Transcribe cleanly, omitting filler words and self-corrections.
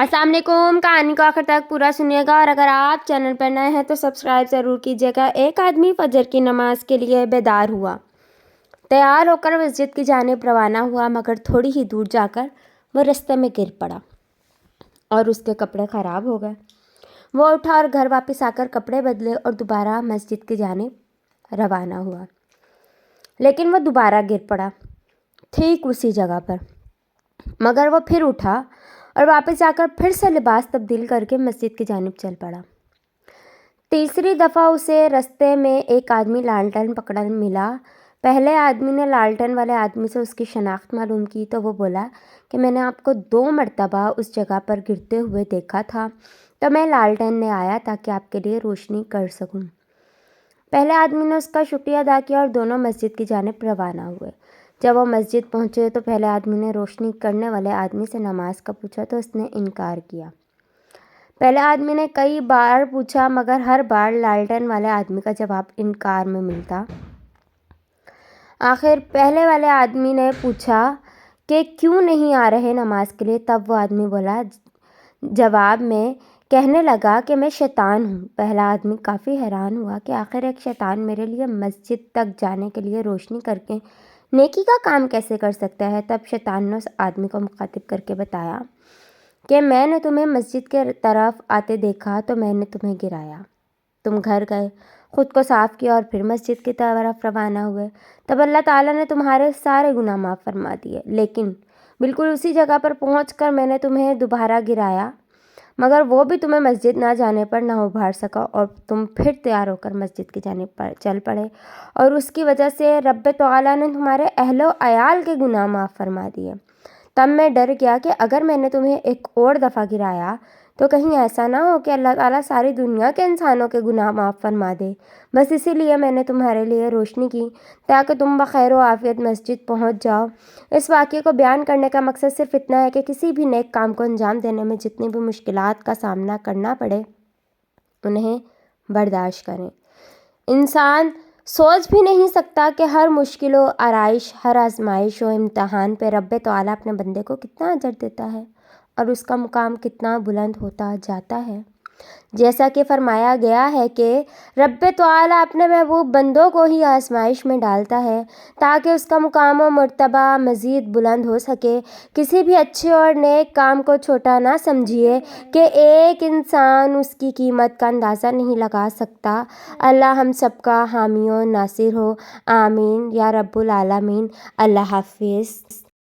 अस्सलाम वालेकुम। कहानी को आखिर तक पूरा सुनिएगा और अगर आप चैनल पर नए हैं तो सब्सक्राइब ज़रूर कीजिएगा। एक आदमी फजर की नमाज के लिए बेदार हुआ, तैयार होकर मस्जिद की जानिब रवाना हुआ, मगर थोड़ी ही दूर जाकर वो रास्ते में गिर पड़ा और उसके कपड़े ख़राब हो गए। वो उठा और घर वापस आकर कपड़े बदले और दोबारा मस्जिद की जानिब रवाना हुआ, लेकिन वो दोबारा गिर पड़ा, ठीक उसी जगह पर। मगर वो फिर उठा और वापस जाकर फिर से लिबास तब्दील करके मस्जिद की जानिब चल पड़ा। तीसरी दफ़ा उसे रास्ते में एक आदमी लालटेन पकड़ा मिला। पहले आदमी ने लालटेन वाले आदमी से उसकी शनाख्त मालूम की तो वो बोला कि मैंने आपको 2 मरतबा उस जगह पर गिरते हुए देखा था, तो मैं लालटेन ने आया ताकि आपके लिए रोशनी कर सकूं। पहले आदमी ने उसका शुक्रिया अदा किया और दोनों मस्जिद की जानिब रवाना हुए। जब वो मस्जिद पहुंचे तो पहले आदमी ने रोशनी करने वाले आदमी से नमाज का पूछा तो उसने इनकार किया। पहले आदमी ने कई बार पूछा, मगर हर बार लालटेन वाले आदमी का जवाब इनकार में मिलता। आखिर पहले वाले आदमी ने पूछा कि क्यों नहीं आ रहे नमाज के लिए। तब वो आदमी बोला जवाब में, कहने लगा कि मैं शैतान हूँ। पहला आदमी काफ़ी हैरान हुआ कि आखिर एक शैतान मेरे लिए मस्जिद तक जाने के लिए रोशनी करके नेकी का काम कैसे कर सकता है। तब शैतान ने उस आदमी को मुखातिब करके बताया कि मैंने तुम्हें मस्जिद के तरफ आते देखा तो मैंने तुम्हें गिराया। तुम घर गए, ख़ुद को साफ़ किया और फिर मस्जिद की तरफ रवाना हुए। तब अल्लाह ताला ने तुम्हारे सारे गुनाह माफ़ फरमा दिए, लेकिन बिल्कुल उसी जगह पर पहुंचकर मैंने तुम्हें दोबारा गिराया, मगर वो भी तुम्हें मस्जिद ना जाने पर ना उभार सका और तुम फिर तैयार होकर मस्जिद की जानिब पर चल पड़े, और उसकी वजह से रब्बे तआला ने तुम्हारे अहलो अयाल के गुनाह माफ़ फरमा दिए। तब मैं डर गया कि अगर मैंने तुम्हें एक और दफ़ा गिराया तो कहीं ऐसा ना हो कि अल्लाह ताला सारी दुनिया के इंसानों के गुनाह माफ़ फरमा दे। बस इसीलिए मैंने तुम्हारे लिए रोशनी की ताकि तुम बखैर आफियत मस्जिद पहुंच जाओ। इस वाक़े को बयान करने का मकसद सिर्फ इतना है कि किसी भी नेक काम को अंजाम देने में जितनी भी मुश्किलात का सामना करना पड़े उन्हें बर्दाश्त करें। इंसान सोच भी नहीं सकता कि हर मुश्किल व आराइश, हर आजमाइश व इम्तहान पे रब्बे तआला अपने बंदे को कितना अजर देता है और उसका मुकाम कितना बुलंद होता जाता है। जैसा कि फरमाया गया है कि रब्बे तआला अपने महबूब बंदों को ही आजमाइश में डालता है ताकि उसका मुकाम व मर्तबा मज़ीद बुलंद हो सके। किसी भी अच्छे और नेक काम को छोटा ना समझिए कि एक इंसान उसकी कीमत का अंदाज़ा नहीं लगा सकता। अल्लाह हम सबका हामी व नासिर हो। आमीन या रब्बुल आलमीन। अल्लाह हाफिज़।